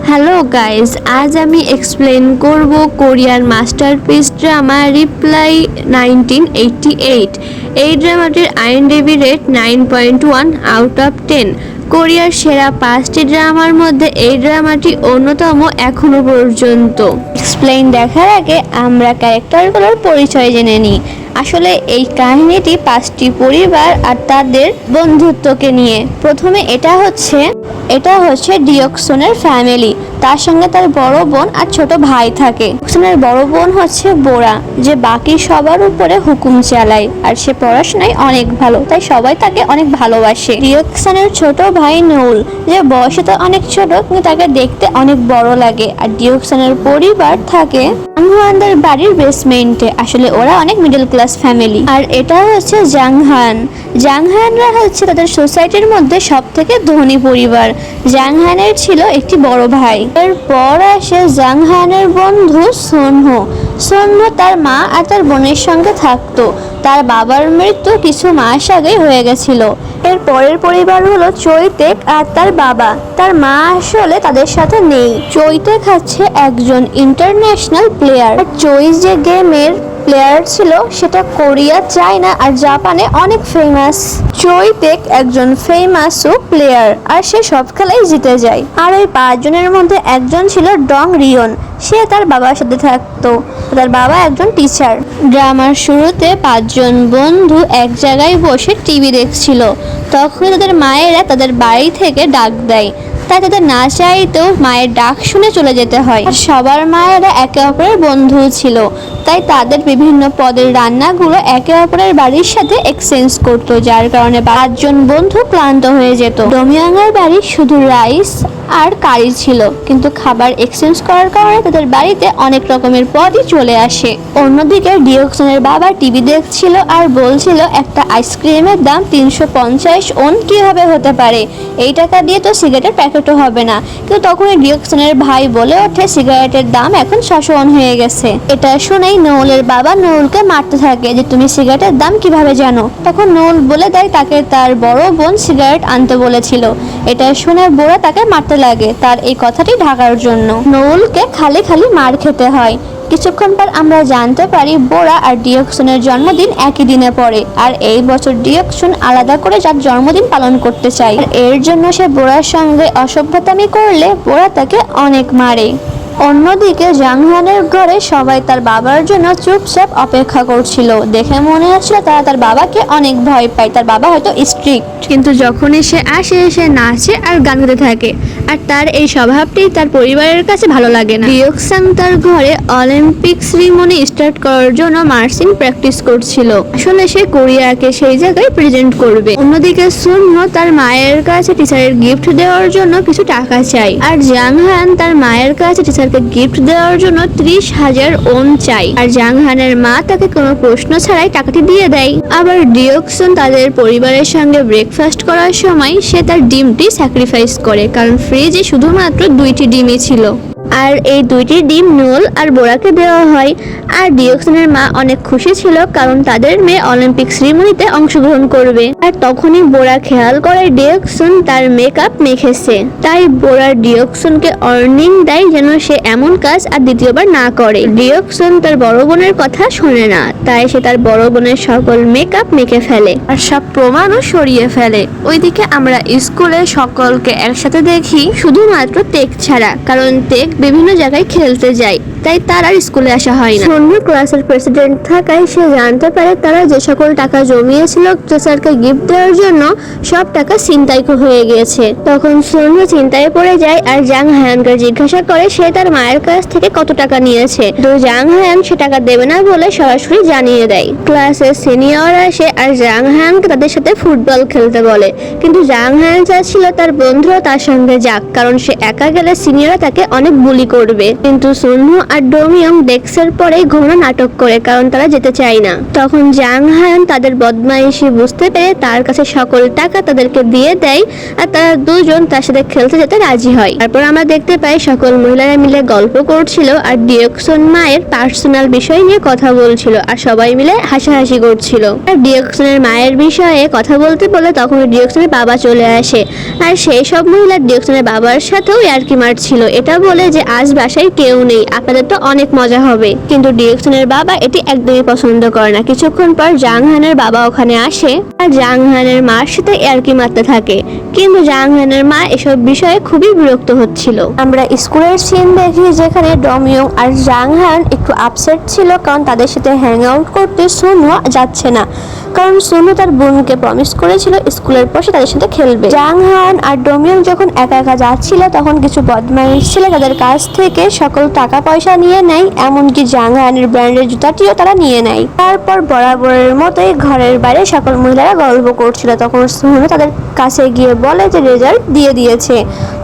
Hello guys, আজ আমি explain করব কোরিয়ার মাস্টারপিস ড্রামা রিপ্লাই 1988। এই ড্রামাটির আইএমডিবি রেট 9.1 আউট অফ 10। কোরিয়ার সেরা 5টি ড্রামার মধ্যে এই ড্রামাটি অন্যতম এখনো পর্যন্ত। এক্সপ্লেন দেখার আগে আমরা ক্যারেক্টারগুলোর পরিচয় জেনে নিই। আসলে এই কাহিনীটি 5টি পরিবার আর তাদের বন্ধুত্বকে নিয়ে। প্রথমে এটা হচ্ছে ডিয়কসনের ফ্যামিলি। তার সঙ্গে তার বড় বোন আর ছোট ভাই থাকে। ডিয়কসনের বড় বোন হচ্ছে বোরা, যে বাকি সবার উপরে হুকুম চালায়, আর সে পড়াশোনায় অনেক ভালো, তাই সবাই তাকে অনেক ভালোবাসে। ডিয়কসনের ছোট ভাই নউল, যে বয়সে তো অনেক ছোট কিন্তু তাকে দেখতে অনেক বড় লাগে। আর ডিয়কসনের পরিবার থাকে জাংহানদের বাড়ির বেসমেন্টে। আসলে ওরা অনেক মিডল ক্লাস ফ্যামিলি। আর এটা হচ্ছে জাংহানরা হচ্ছে তাদের সোসাইটির মধ্যে সব থেকে ধনী পরিবার। জাংহানের ছিল একটি বড় ভাই। এরপর আসে জাংহানের বন্ধু সোনহো। তার মা আর তার বোনের সঙ্গে থাকতো। তার বাবার মৃত্যু কিছু মাস আগে হয়ে গেছিল। এর পরের পরিবার হলো চৈতেক আর তার বাবা। তার মা আসলে তাদের সাথে নেই। চৈতেক হচ্ছে একজন ইন্টারন্যাশনাল প্লেয়ার। চৈস যে গেমের প্লেয়ার ছিল সেটা কোরিয়া, চায়না আর জাপানে অনেক ফেমাস। চৈতেক একজন ফেমাসও প্লেয়ার, আর সে সব খেলাই জিতে যায়। আর ওই 5 জনের মধ্যে একজন ছিল ডং রিয়ন। সে তার বাবার সাথে থাকতো। তার বাবা একজন টিচার। ড্রামার শুরুতে 5 জন বন্ধু এক জায়গায় বসে টিভি দেখছিল। তখন তাদের মায়েরা তাদের বাড়ি থেকে ডাক দেয়। তাই তাদের না চাইতেও মায়ের ডাক শুনে চলে যেতে হয়। আর সবার মায়েরা একে অপরের বন্ধু ছিল, তাই তাদের বিভিন্ন পদের রান্নাগুলো একে অপরের বাড়ির সাথে এক্সচেঞ্জ করতো, যার কারণে 5 জন বন্ধু ক্লান্ত হয়ে যেত। ডমিয়াংয়ের বাড়ি শুধু রাইস আর কারি ছিল, কিন্তু খাবার এক্সচেঞ্জ করার কারণে তাদের বাড়িতে অনেক রকমের পদই চলে আসে। অন্যদিকে ডিয়কসনের বাবা টিভি দেখছিল আর বলছিল একটা আইসক্রিমের দাম 350 ওন কিভাবে হতে পারে, এই টাকা দিয়ে তো সিগারেটের প্যাকেটও হবে না। কিন্তু তখনই ডিয়কসনের ভাই বলে ওঠে সিগারেটের দাম এখন 600 ওন হয়ে গেছে। এটা শুনেই নউলের বাবা নউলকে মারতে থাকে যে তুমি সিগারেটের দাম কিভাবে জানো। তখন নউল বলে দেয় তাকে তার বড় বোন সিগারেট আনতে বলেছিল। এটা শুনে বোরা তাকে মারতে লাগে তার এই কথাটি ঢাকার জন্য। নউলকে খালি মার খেতে হয়। কিছুক্ষণ পর আমরা জানতে পারি বোরা আর ডিয়কসনের জন্মদিন একই দিনে পড়ে। আর এই বছর ডিয়কসন আলাদা করে যার জন্মদিন পালন করতে চায়। এর জন্য সে বোরার সঙ্গে অসভ্যতামি করলে বোরা তাকে অনেক মারে। অন্যদিকে জাংহানের ঘরে সবাই তার বাবার জন্য চুপচাপ অপেক্ষা করছিল। দেখে মনে হচ্ছিল তারা তার বাবাকে অনেক ভয় পায়। তার বাবা হয়তো স্ট্রিক্ট, কিন্তু যখন সে আসে সে নাচে আর গান গাইতে থাকে। আর তার এই স্বভাবটি তার পরিবারের কাছে ভালো লাগে না। ডিয়কসন তার ঘরে অলিম্পিক সেরিমনি স্টার্ট করার জন্য মার্চিং প্র্যাকটিস করছিল। আসলে সে কোরিয়াকে সেই জায়গায় প্রেজেন্ট করবে। অন্যদিকে সুনহো তার মায়ের কাছে টিচারের গিফট দেওয়ার জন্য কিছু টাকা চাই। আর জাংহান তার মায়ের কাছে টিচারকে গিফট দেওয়ার জন্য 30,000 ওন চাই। আর জাংহানের মা তাকে কোনো প্রশ্ন ছাড়াই টাকাটি দিয়ে দেয়। আবার ডিয়কসন তাদের পরিবারের সঙ্গে ব্রেকফাস্ট করার সময় সে তার ডিমটি স্যাক্রিফাইস করে, কারণ ফ্রিজে শুধুমাত্র 2টি ডিমই ছিল। আর এই 2টি ডিম নউল আর বোরাকে দেওয়া হয়। আর ডিয়কসনের মা অনেক খুশি ছিল, কারণ তাদের মেয়ে অলিম্পিক সেরিমনিতে অংশগ্রহণ করবে। আর তখনই বোরা খেয়াল করে ডিয়কসন তার মেকআপ মেখেছে। তাই বোরা ডিয়কসনকে ওয়ার্নিং দেয় যেন সে এমন কাজ আর দ্বিতীয়বার না করে। ডিয়কসন তার বড় বোনের কথা শোনে না, তাই সে তার বড় বোনের সকল মেকআপ মেখে ফেলে আর সব প্রমাণও সরিয়ে ফেলে। ওইদিকে আমরা স্কুলে সকলকে একসাথে দেখি, শুধুমাত্র তেক ছাড়া, কারণ তেক বিভিন্ন জায়গায় খেলতে যায়, তাই তার আর স্কুলে আসা হয় না। সোনহো ক্লাসের প্রেসিডেন্ট থাকায় সে জানতে পারে তারা যে সকল টাকা জমিয়েছিল টিচারকে গিফট দেওয়ার জন্য সব টাকা ছিনতাই হয়ে গিয়েছে। তখন সোনহো চিন্তায় পড়ে যায় আর জাংহানকে জিজ্ঞাসা করে সে তার মায়ের কাছ থেকে কত টাকা নিয়েছে। তো জাংহান সে টাকা দেবে না বলে সরাসরি জানিয়ে দেয়। ক্লাসের সিনিয়র আসে আর জাংহানকে তাদের সাথে ফুটবল খেলতে বলে, কিন্তু জাংহান চাচ্ছিল তার বন্ধুরা তার সঙ্গে যাক, কারণ সে একা গেলে সিনিয়ররা তাকে অনেক বুলি করবে, কিন্তু সুনহু আর ডোমিয়ং ডেস্কের পরে ঘন নাটক করে, কারণ তারা যেতে চায় না। তখন জাং হায়ান তাদের বদমাইশি বুঝতে পেরে তার কাছে সকল টাকা তাদেরকে দিয়ে দেয় আর তারা দুজন তার সাথে খেলতে যেতে রাজি হয়। তারপর আমরা দেখতে পাই সকল মহিলারা মিলে গল্প করছিল আর ডিয়কসন মায়ের পার্সোনাল বিষয় নিয়ে কথা বলছিল আর সবাই মিলে হাসাহাসি করছিল। আর ডিয়কসনের মায়ের বিষয়ে কথা বলতে বলে তখন ডিয়কসনের বাবা চলে আসে আর সেই সব মহিলা ডিয়কসনের বাবার সাথেও ইয়ার্কি মারছিল, এটা বলে যে আজ বাসায় কেউ নেই, আপনাদের তো অনেক মজা হবে। কিন্তু ডিয়কসনের বাবা এটি একদমই পছন্দ করে না। কিছুক্ষণ পর জাং হানের বাবা ওখানে আসে আর জাং হানের মার সাথে ইয়ার্কি মারতে থাকে, কিন্তু জাং হানের মা এসব বিষয়ে খুবই বিরক্ত হচ্ছিল। আমরা স্কুলের সিন দেখি যেখানে ডমিয়ং আর জাং হান একটু আপসেট ছিল, কারণ তাদের সাথে হ্যাং আউট করতে সুনহু যাচ্ছে না, কারণ সুনহু তার বোনকে প্রমিস করেছিল স্কুলের পর সে তাদের সাথে খেলবে। জাং হান আর ডমিয়ং যখন একা একা যাচ্ছিল তখন কিছু বদমাইশ ছেলে তাদের কাছ থেকে সকল টাকা পয়সা নিয়ে নেয়, এমনকি জাং হানের ব্র্যান্ডের জুতাটিও তারা নিয়ে নেয়। তারপর বরাবরের মতোই ঘরের বাইরে সকল মহিলারা গল্প করছিল। তখন সুনহু তাদের কাছে গিয়ে বলে যে রেজাল্ট দিয়ে দিয়েছে।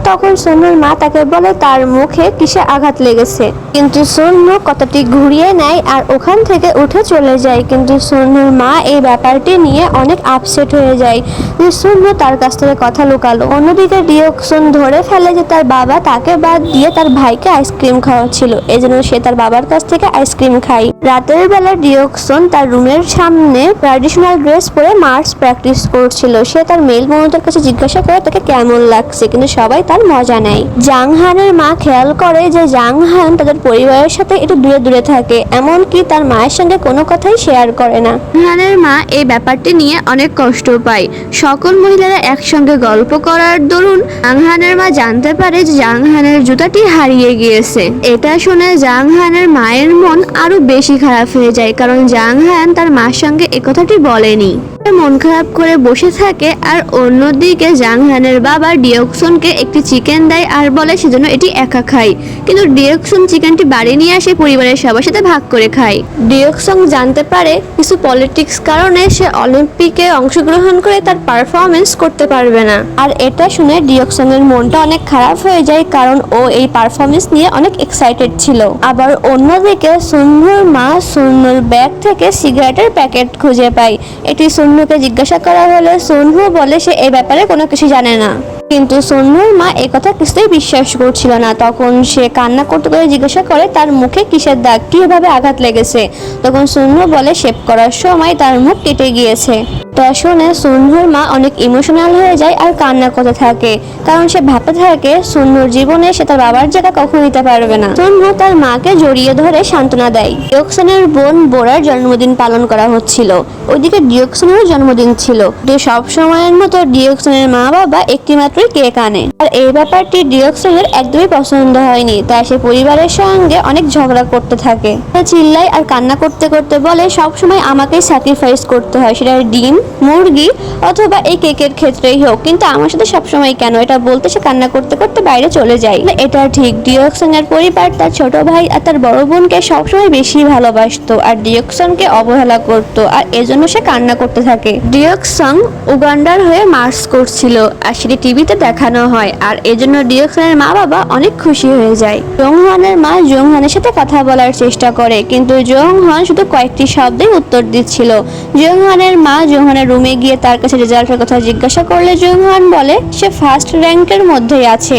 তখন সুনহুর মা তাকে বলে তার মুখে কিসে আঘাত লেগেছে, কিন্তু সুনহু কথাটি ঘুরিয়ে নেয় আর ওখান থেকে উঠে চলে যায়। কিন্তু সুনহুর মা এই ব্যাপারটি নিয়ে অনেক আপসেট হয়ে যায় যে সুনহু তার কাছ থেকে কথা লুকালো। অন্যদিকে ডিয়কসন ধরে ফেলে যে তার বাবা তাকে বাদ দিয়ে তার ভাইকে আইসক্রিম খাওয়াচ্ছিল, এজন্য সে তার বাবার কাছ থেকে আইসক্রিম খায়। রাতের বেলা ডিয়কসন তার রুমের সামনে ট্র্যাডিশনাল ড্রেস পরে মার্চ প্র্যাকটিস করছিল। সে তার মেল বন্ধুদের কাছে জিজ্ঞাসা করে তাকে কেমন লাগছে, কিন্তু সবাই তার মজা নেয়। জাং হানের মা খেয়াল করে যে জাং হান তাদের পরিবারের সাথে একটু দূরে দূরে থাকে, এমনকি তার মায়ের সঙ্গে কোনো কথাই শেয়ার করে না। হানের মা এই ব্যাপারটি নিয়ে অনেক কষ্ট পায়। সকল মহিলারা একসঙ্গে গল্প করার দরুন জাং হানের মা জানতে পারে যে জাং হানের জুতাটি হারিয়ে গিয়েছে। এটা শুনে জাং হানের মায়ের মন আরো বেশি খারাপ হয়ে যায়, কারণ জাং হান তার মার সঙ্গে একথাটি বলেনি। মন খারাপ করে বসে থাকে আর অন্যদিকে জাং হানের বাবা ডিয়কসনকে একটি চিকেন দেয় আর বলে সেজন্য এটি একা খায়, কিন্তু ডিয়কসন চিকেনটি বাড়ি নিয়ে আসে পরিবারের সবার সাথে ভাগ করে খায়। ডিয়কসন জানতে পারে কিছু পলিটিক্স কারণে সে অলিম্পিকে অংশগ্রহণ করে তার পারফরমেন্স করতে পারবে না, আর এটা শুনে ডিয়কসনের মনটা অনেক খারাপ হয়ে যায়, কারণ ও এই পারফরমেন্স নিয়ে অনেক এক্সাইটেড ছিল। আবার অন্যদিকে সুনহুর মা সুনহুর ব্যাগ থেকে সিগারেটের প্যাকেট খুঁজে পায়। এটি সুনহুকে জিজ্ঞাসা করা হলে সুনহু বলে সে এই ব্যাপারে কোনো কিছু জানে না, কিন্তু সুনহুর মা একথা কিছুতেই বিশ্বাস করছিল না। তখন সে কান্না করতে করে জিজ্ঞাসা করে তার মুখে কিসের দাগ, কিভাবে আঘাত লেগেছে। তখন সুনহু বলে শেভ করার সময় তার মুখ কেটে গিয়েছে। তা শুনে সুনহুর মা অনেক ইমোশনাল হয়ে যায় আর কান্না করতে থাকে, কারণ সে ভাবতে থাকে সুনহুর জীবনে সে তার বাবার জায়গা কখনো নিতে পারবে না। সুনহু তার মাকে জড়িয়ে ধরে সান্ত্বনা দেয়। ডিয়কসনের বোন বোরার জন্মদিন পালন করা হচ্ছিল, ওইদিকে ডিয়কসনেরও জন্মদিন ছিল। সব সময়ের মতো ডিয়কসনের মা বাবা একটি মাত্রই কেক আনে, আর এই ব্যাপারটি ডিয়কসনের একদমই পছন্দ হয়নি, তাই সে পরিবারের সঙ্গে অনেক ঝগড়া করতে থাকে। চিল্লায় আর কান্না করতে করতে বলে সব সময় আমাকেই স্যাক্রিফাইস করতে হয়, সেটা ডিম, মুরগি অথবা এই কেকের ক্ষেত্রেই হোক, কিন্তু আমার সাথে সবসময় কেন। এটা বলতে সে কান্না করতে করতে বাইরে চলে যায়। এটা ঠিক, ডিয়কসনের পরিবার তার ছোট ভাই আর তার বড় বোনকে সবসময় বেশি ভালোবাসতো আর ডিয়কসনকে অবহেলা করতো, আর এজন্য সে কান্না করতে থাকে। ডিয়কসন উগান্ডার হয়ে মার্চ করছিল আর সেটি টিভিতে দেখানো হয়, আর এজন্য ডিয়কসনের মা বাবা অনেক খুশি হয়ে যায়। জংহানের মা জংহানের সাথে কথা বলার চেষ্টা করে, কিন্তু জংহান শুধু কয়েকটি শব্দেই উত্তর দিচ্ছিল। জংহানের মা জংহানের রুমে গিয়ে তার কাছে রেজাল্টের কথা জিজ্ঞাসা করলে জংহান বলে সে ফার্স্ট র্যাঙ্কের মধ্যেই আছে।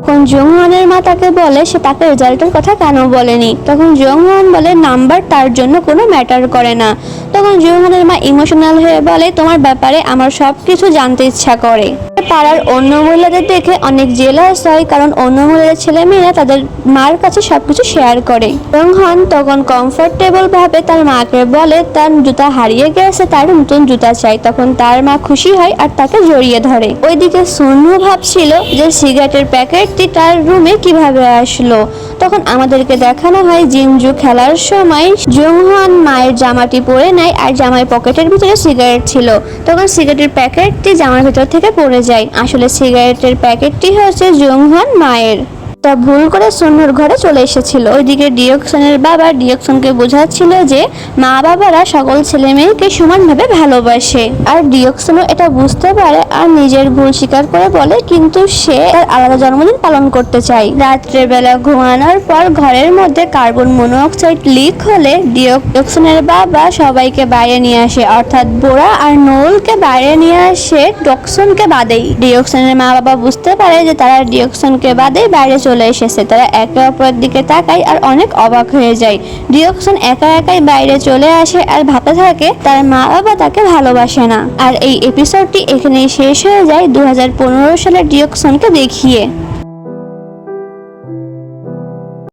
তখন জংহানের মা তাকে বলে সে তাকে রেজাল্টের কথা কেন বলেনি। তখন জংহান বলে নাম্বার তার জন্য কোনো ম্যাটার করে না। তখন জংহানের মা ইমোশনাল হয়ে বলে তোমার ব্যাপারে আমার সবকিছু জানতে ইচ্ছা করে। পাড়ার অন্য মহিলাদের দেখে অনেক জেলাস হয়, কারণ অন্য মহিলাদের ছেলেমেয়েরা তাদের মার কাছে সবকিছু শেয়ার করে। জংহান তখন কমফোর্টেবল ভাবে তার মাকে বলে তার জুতা হারিয়ে গেছে, তার নতুন জুতা চাই। তখন তার মা খুশি হয় আর তাকে জড়িয়ে ধরে। ওইদিকে সুনহু ভাবছিল যে সিগারেটের প্যাকেটটি তার রুমে কিভাবে আসলো। তখন আমাদেরকে দেখানো হয় জিনজু খেলার সময় জংহান মায়ের জামাটি পরে নেয় আর জামার পকেটের ভিতরে সিগারেট ছিল। তখন সিগারেটের প্যাকেটটি জামার ভিতর থেকে পড়ে যায়। আসলে সিগারেটের প্যাকেটটি হচ্ছে জংহান মায়ের। তা ভুল করে সন্নুর ঘরে চলে এসেছিল। ওইদিকে ডিওক্সনের বাবা ডিওক্সনকে বোঝাচ্ছিল যে মা বাবারা সকল ছেলে মেয়েকে সমানভাবে ভালোবাসে, আর ডিওক্সনও এটা বুঝতে পারে আর নিজের ভুল স্বীকার করে বলে কিন্তু সে তার আলাদা জন্মদিন পালন করতে চায়। রাত্রের বেলা ঘুমানোর পর ঘরের মধ্যে কার্বন মনোক্সাইড লিক হলে ডিওক্সনের বাবা সবাইকে বাইরে নিয়ে আসে, অর্থাৎ বোরা আর নোলকে বাইরে নিয়ে আসে ডিওক্সনকে বাদেই। ডিওক্সনের মা বাবা বুঝতে পারে যে তারা ডিওক্সনকে বাদেই বাইরে চলে এসেছে। তারা একে অপরের দিকে তাকায় আর অনেক অবাক হয়ে যায়। ডিওক্সন একা একাই বাইরে চলে আসে আর ভাবতে থাকে তার মা বাবা তাকে ভালোবাসে না। আর এই এপিসোডটি এখানেই শেষ হয়ে যায় 2015 সালে ডিওক্সনকে দেখিয়ে।